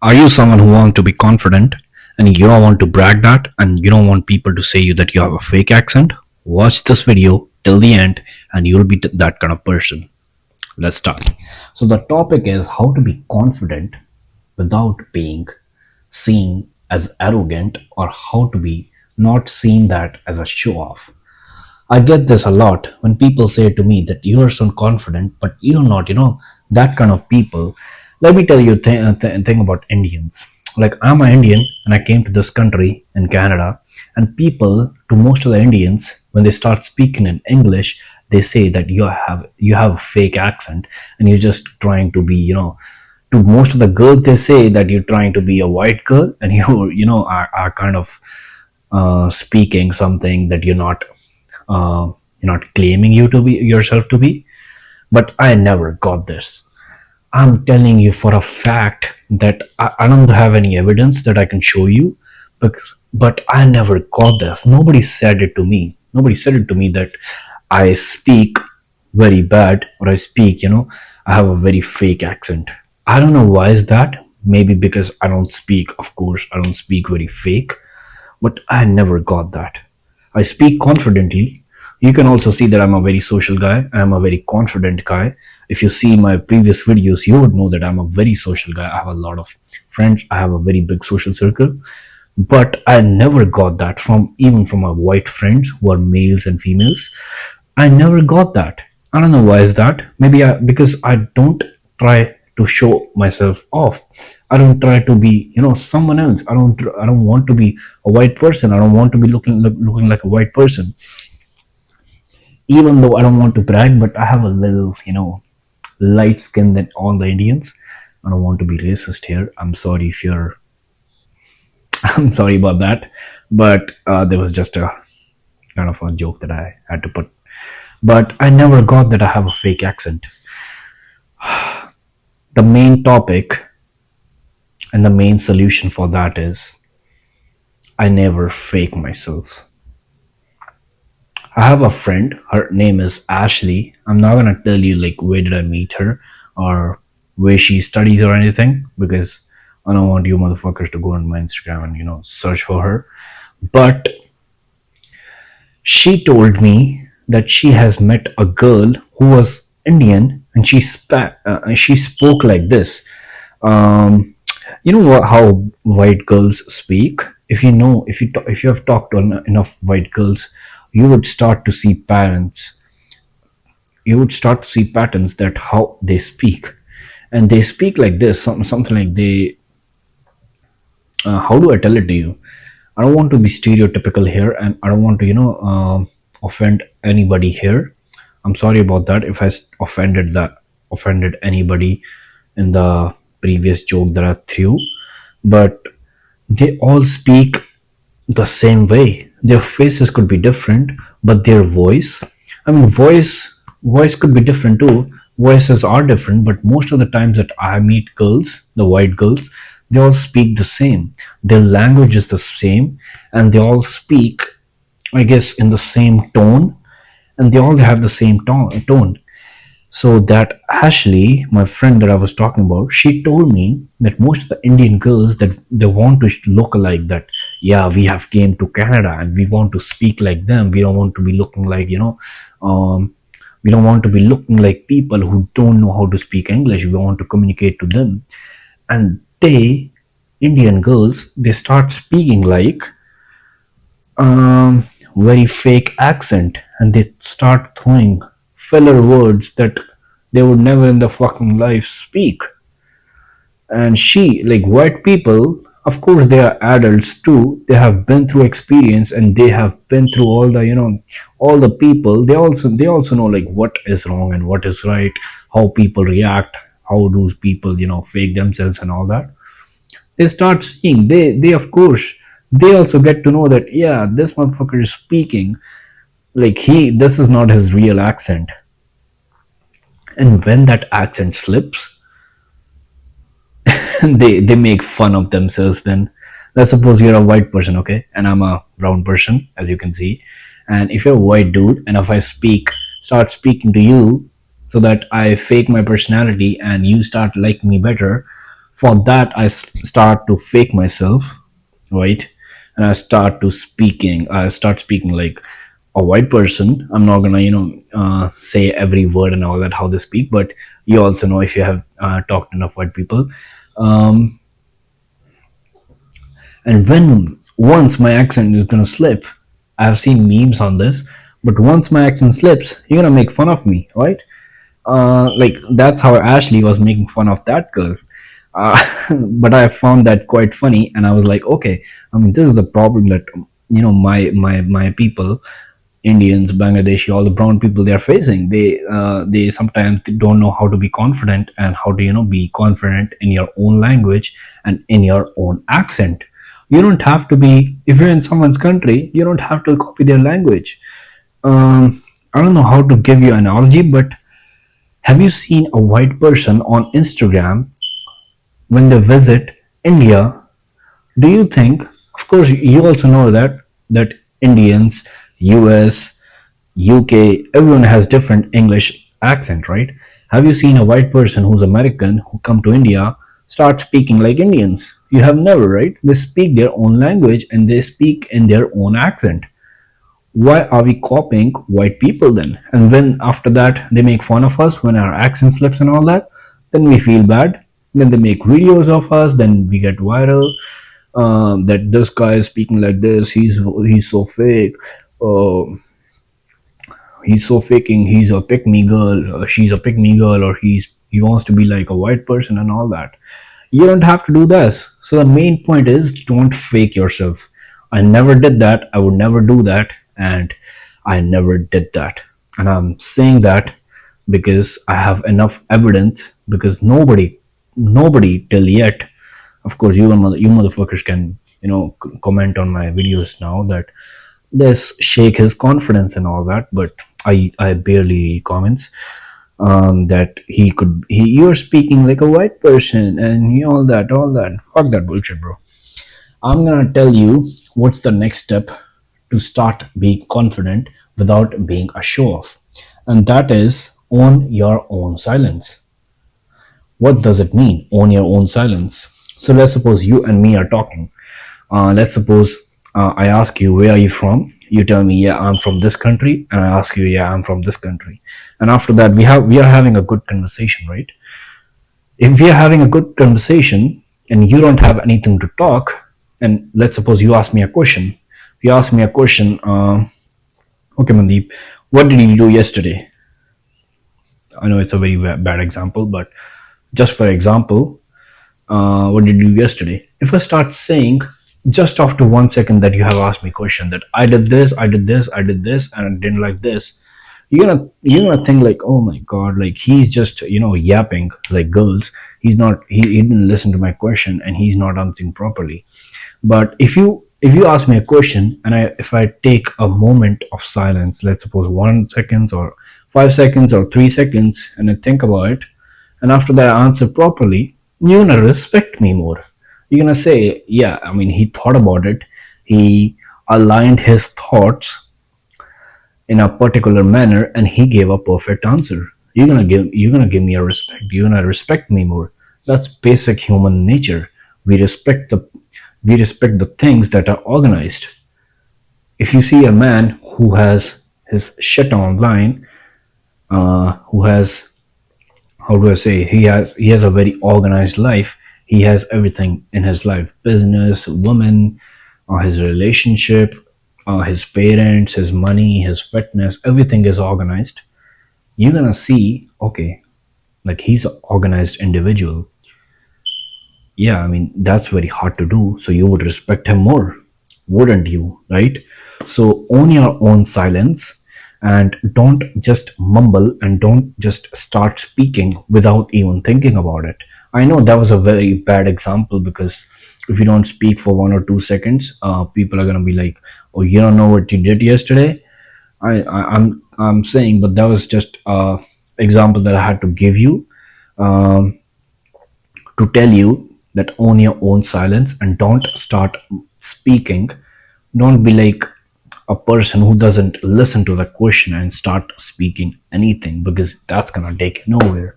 Are you someone who wants to be confident and you don't want to brag that and you don't want people to say you that you have a fake accent? Watch this video till the end and you'll be that kind of person. Let's start. So the topic is how to be confident without being seen as arrogant, or how to be not seen that as a show off. I get this a lot when people say to me that you are so confident, but you're not, that kind of people. Let me tell you a thing about Indians. Like, I'm an Indian and I came to this country in Canada, and people, to most of the Indians, when they start speaking in English, they say that you have a fake accent and you're just trying to be, to most of the girls they say that you're trying to be a white girl and are kind of speaking something that you're not claiming you to be yourself to be. But I never got this. I'm telling you for a fact that I don't have any evidence that I can show you, but I never got this. Nobody said it to me. Nobody said it to me that I speak very bad, or I speak, I have a very fake accent. I don't know why is that. Maybe because I don't speak, of course, I don't speak very fake, but I never got that. I speak confidently. You can also see that I'm a very social guy. I'm a very confident guy. If you see my previous videos, you would know that I'm a very social guy. I have a lot of friends. I have a very big social circle. But I never got that from even from my white friends who are males and females. I never got that. I don't know why is that. Because I don't try to show myself off. I don't try to be, someone else. I don't want to be a white person. I don't want to be looking like a white person. Even though I don't want to brag, but I have a little, light skin than all the Indians. I don't want to be racist here. I'm sorry if you're. I'm sorry about that, but there was just a kind of a joke that I had to put. But I never got that I have a fake accent. The main topic and the main solution for that is I never fake myself. I have a friend. Her name is Ashley. I'm not gonna tell you like where did I meet her or where she studies or anything, because I don't want you motherfuckers to go on my Instagram and search for her. But she told me that she has met a girl who was Indian and she spoke like this. Um, how white girls speak. If you have talked to enough white girls, you would start to see patterns. You would start to see patterns that how they speak, and they speak like this. Something like they. How do I tell it to you? I don't want to be stereotypical here, and I don't want to offend anybody here. I'm sorry about that if offended anybody in the previous joke that I threw, but they all speak the same way. Their faces could be different, but their voice, I mean, voice could be different too. Voices are different, but most of the times that I meet girls, the white girls, they all speak the same. Their language is the same, and they all speak, I guess, in the same tone, and they all have the same tone. So that Ashley, my friend that I was talking about, she told me that most of the Indian girls that they want to look like that. Yeah, we have came to Canada and we want to speak like them. We don't want to be looking like we don't want to be looking like people who don't know how to speak English. We want to communicate to them, and Indian girls, they start speaking like very fake accent, and they start throwing filler words that they would never in the fucking life speak. And she, like white people, of course they are adults too, they have been through experience and they have been through all the people. They also know like what is wrong and what is right, how people react, how those people fake themselves and all that. They start seeing, they of course, they also get to know that yeah, this motherfucker is speaking like this is not his real accent. And when that accent slips, they make fun of themselves. Then let's suppose you're a white person, okay, and I'm a brown person, as you can see. And if you're a white dude, and if I start speaking to you, so that I fake my personality and you start liking me better, For that, start to fake myself, right? And I start speaking like a white person. I'm not gonna, say every word and all that how they speak, but you also know if you have talked enough white people. Um, and when once my accent is gonna slip, I've seen memes on this, but once my accent slips, you're gonna make fun of me, right? Like that's how Ashley was making fun of that girl. But I found that quite funny, and I was like, okay, I mean, this is the problem that my people, Indians, Bangladeshi, all the brown people they are facing. They sometimes don't know how to be confident and how to be confident in your own language and in your own accent. You don't have to be if you're in someone's country. You don't have to copy their language. I don't know how to give you an analogy, but have you seen a white person on Instagram when they visit India? Do you think, of course, you also know that Indians, US, UK, everyone has different English accent, right? Have you seen a white person who's American who come to India start speaking like Indians? You have never, right? They speak their own language and they speak in their own accent. Why are we copying white people then? And when after that they make fun of us when our accent slips and all that, then we feel bad. Then they make videos of us, then we get viral. That this guy is speaking like this, he's so fake. Uh, he's so faking. He's a pick me girl. She's a pick me girl, or he wants to be like a white person and all that. You don't have to do this. So the main point is don't fake yourself. I never did that. I would never do that, and I never did that. And I'm saying that because I have enough evidence. Because nobody till yet, of course, you motherfuckers can comment on my videos now that this shake his confidence and all that, but I barely comments that you're speaking like a white person and all that. Fuck that bullshit, bro. I'm gonna tell you what's the next step to start being confident without being a show off, and that is own your own silence. What does it mean? Own your own silence. So let's suppose you and me are talking. Let's suppose I ask you, where are you from? You tell me, yeah, I'm from this country, and I ask you, yeah, I'm from this country. And after that, we are having a good conversation, right? If we are having a good conversation and you don't have anything to talk, and let's suppose you ask me a question. You ask me a question. Okay, Mandeep, what did you do yesterday? I know it's a very bad example, but just for example, what did you do yesterday? If I start saying just after 1 second that you have asked me a question that I did this, I did this, I did this, and I didn't like this, you're gonna think like, oh my god, like he's just yapping like girls. He didn't listen to my question and he's not answering properly. But if you ask me a question and if I take a moment of silence, let's suppose 1 seconds or 5 seconds or 3 seconds, and I think about it, and after that I answer properly, you're gonna respect me more. You're gonna say, yeah, I mean, he thought about it, he aligned his thoughts in a particular manner, and he gave a perfect answer. You're gonna give me a respect. You're gonna respect me more. That's basic human nature. We respect the things that are organized. If you see a man who has his shit online, who has, how do I say, he has a very organized life. He has everything in his life: business, woman, his relationship, his parents, his money, his fitness. Everything is organized. You're gonna see, okay, like he's an organized individual. Yeah, I mean, that's very hard to do. So you would respect him more, wouldn't you? Right? So own your own silence and don't just mumble and don't just start speaking without even thinking about it. I know that was a very bad example because if you don't speak for 1 or 2 seconds, people are gonna be like, "Oh, you don't know what you did yesterday." I'm saying, but that was just a example that I had to give you. Um, to tell you that own your own silence and don't start speaking. Don't be like a person who doesn't listen to the question and start speaking anything because that's gonna take you nowhere.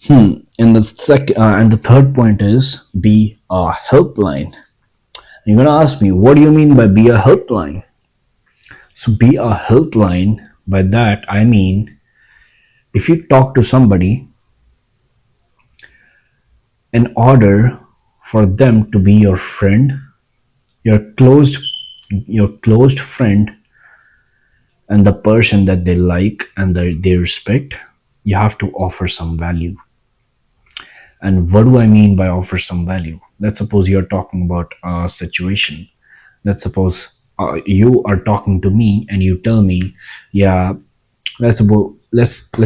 And the third point is be a helpline. You're gonna ask me, what do you mean by be a helpline? So be a helpline. By that I mean, if you talk to somebody in order for them to be your friend, your closed, your closed friend, and the person that they like and they respect, you have to offer some value. And what do I mean by offer some value? Let's suppose you're talking about a situation. Let's suppose you are talking to me and you tell me, yeah, let's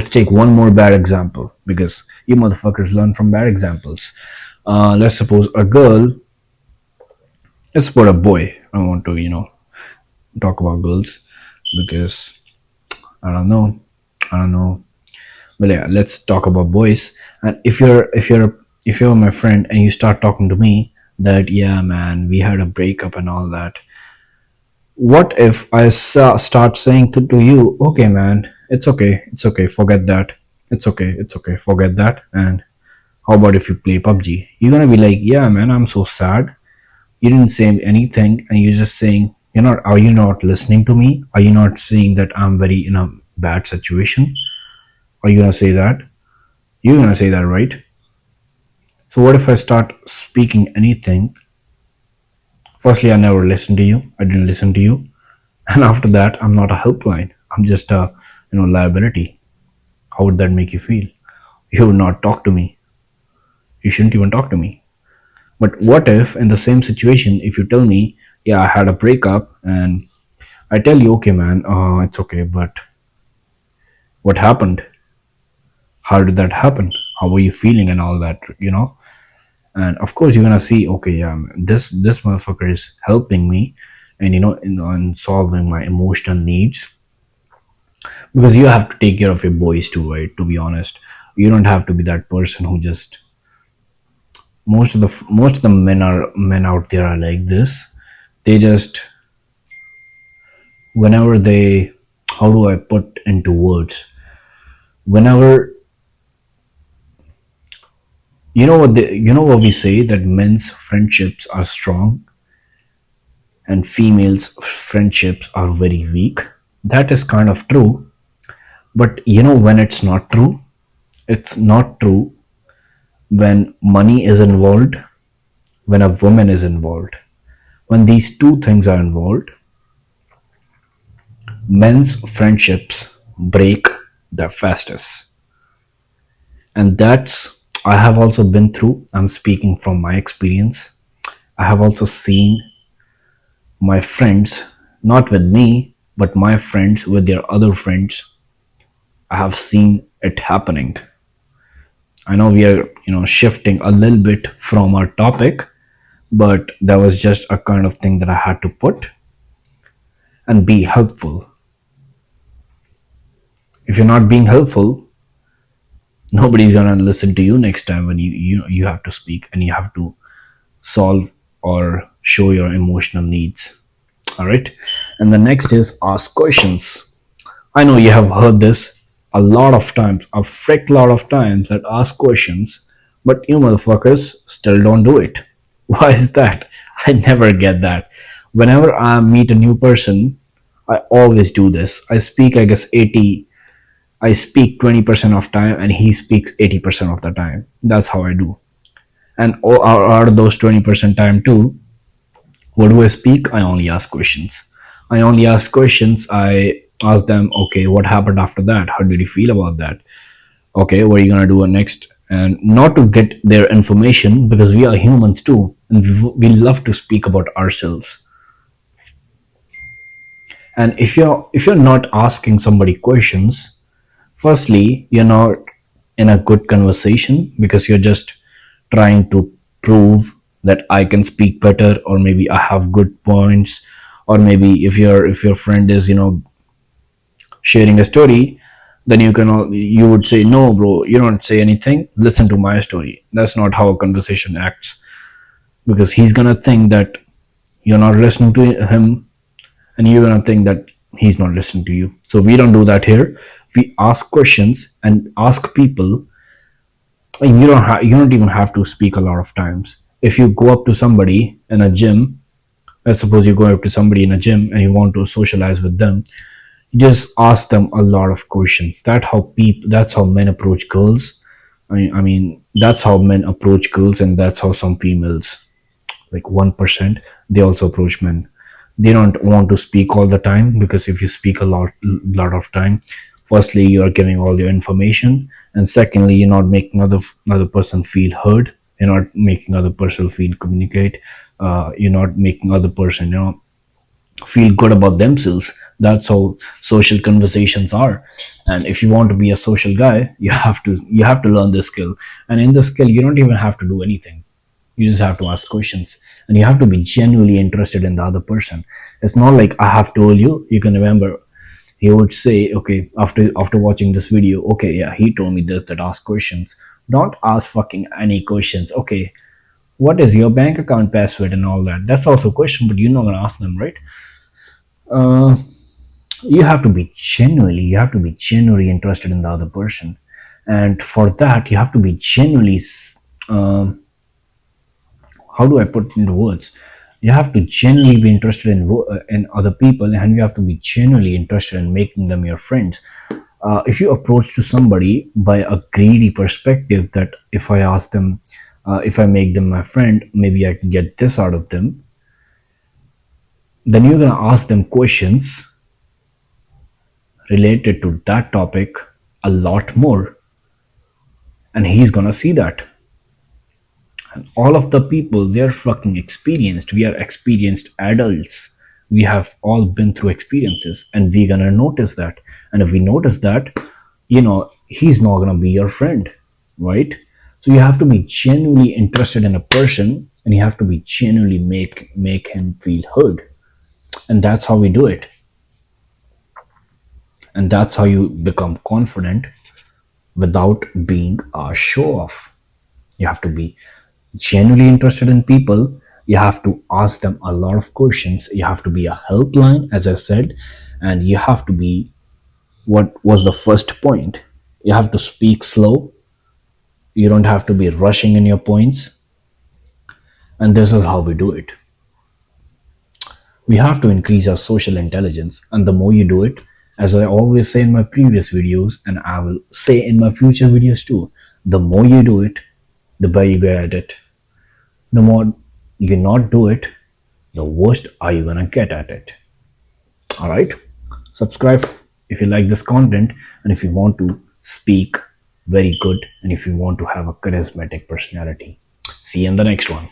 take one more bad example, because you motherfuckers learn from bad examples. Let's suppose a girl. Let's suppose a boy. I don't want to talk about girls because I don't know. I don't know. But yeah, let's talk about boys. And if you're my friend and you start talking to me that, yeah man, we had a breakup and all that, what if I start saying to you, okay man, it's okay, forget that, it's okay, forget that, and how about if you play PUBG? You're gonna be like, yeah man, I'm so sad. You didn't say anything, and you're just saying, are you not listening to me? Are you not seeing that I'm very in a bad situation? Are you gonna say that? You're gonna say that, right? So what if I start speaking anything? Firstly, I never listened to you. I didn't listen to you. And after that, I'm not a helpline. I'm just a liability. How would that make you feel? You would not talk to me. You shouldn't even talk to me. But what if in the same situation, if you tell me, yeah, I had a breakup, and I tell you, okay man, it's okay, but what happened? How did that happen? How were you feeling and all that? And of course you're gonna see, okay, yeah, this motherfucker is helping me, and in solving my emotional needs, because you have to take care of your boys too, right? To be honest, you don't have to be that person who just, most of the men out there are like this. They just, whenever they, how do I put into words, whenever, what we say, that men's friendships are strong and females friendships are very weak. That is kind of true, but when it's not true. It's not true when money is involved, when a woman is involved. When these two things are involved, men's friendships break the fastest. And that's, I have also been through, I'm speaking from my experience. I have also seen my friends, not with me, but my friends with their other friends. I have seen it happening. I know we are, shifting a little bit from our topic, but that was just a kind of thing that I had to put. And be helpful. If you're not being helpful, nobody's gonna listen to you next time when you have to speak and you have to solve or show your emotional needs. All right. And the next is ask questions. I know you have heard this a lot of times, a frick lot of times, that ask questions, but you motherfuckers still don't do it. Why is that? I never get that. Whenever I meet a new person, I always do this. I guess, 80. I speak 20% of time and he speaks 80% of the time. That's how I do. And out of those 20% time too, what do I speak? I only ask questions. I only ask questions. I ask them, okay, what happened after that? How did you feel about that? Okay, what are you gonna do next? And not to get their information, because we are humans too, and we love to speak about ourselves. And if you're not asking somebody questions, firstly, you're not in a good conversation, because you're just trying to prove that I can speak better, or maybe I have good points, or maybe if your friend is sharing a story, then you would say, no bro, you don't say anything, listen to my story. That's not how a conversation acts, because he's gonna think that you're not listening to him, and you're gonna think that he's not listening to you. So we don't do that here. We ask questions and ask people And you don't even have to speak a lot of times. If you go up to somebody in a gym, let's suppose you go up to somebody in a gym and you want to socialize with them, you just ask them a lot of questions. That's how men approach girls. I mean that's how men approach girls, and that's how some females, like 1%, they also approach men. They don't want to speak all the time, because if you speak a lot of time, firstly you are giving all your information, and secondly you're not making other person feel heard. You're not making other person feel communicate. You're not making other person, feel good about themselves. That's how social conversations are. And if you want to be a social guy, you have to learn this skill. And in this skill, you don't even have to do anything. You just have to ask questions, and you have to be genuinely interested in the other person. It's not like I have told you. You can remember, he would say, okay, after watching this video, okay, yeah, he told me this, that ask questions. Don't ask fucking any questions. Okay, what is your bank account password and all that? That's also a question, but you're not gonna ask them, right? uh, you have to be genuinely interested in the other person. And for that, you have to be genuinely um, how do I put it into words? You have to genuinely be interested in other people, and you have to be genuinely interested in making them your friends. If you approach to somebody by a greedy perspective, that if I ask them, if I make them my friend, maybe I can get this out of them, then you're gonna ask them questions related to that topic a lot more, and he's gonna see that. All of the people, they're fucking experienced. We are experienced adults. We have all been through experiences, and we're gonna notice that. And if we notice that, he's not gonna be your friend, right? So you have to be genuinely interested in a person, and you have to be genuinely make him feel heard. And that's how we do it. And that's how you become confident without being a show off. You have to be genuinely interested in people. You have to ask them a lot of questions. You have to be a helpline, as I said, and you have to be, what was the first point? You have to speak slow. You don't have to be rushing in your points. And this is how we do it. We have to increase our social intelligence, and the more you do it, as I always say in my previous videos, and I will say in my future videos too, the more you do it, the better you get at it. The more you not do it, the worst are you gonna get at it. All right, subscribe if you like this content, and if you want to speak very good, and if you want to have a charismatic personality. See you in the next one.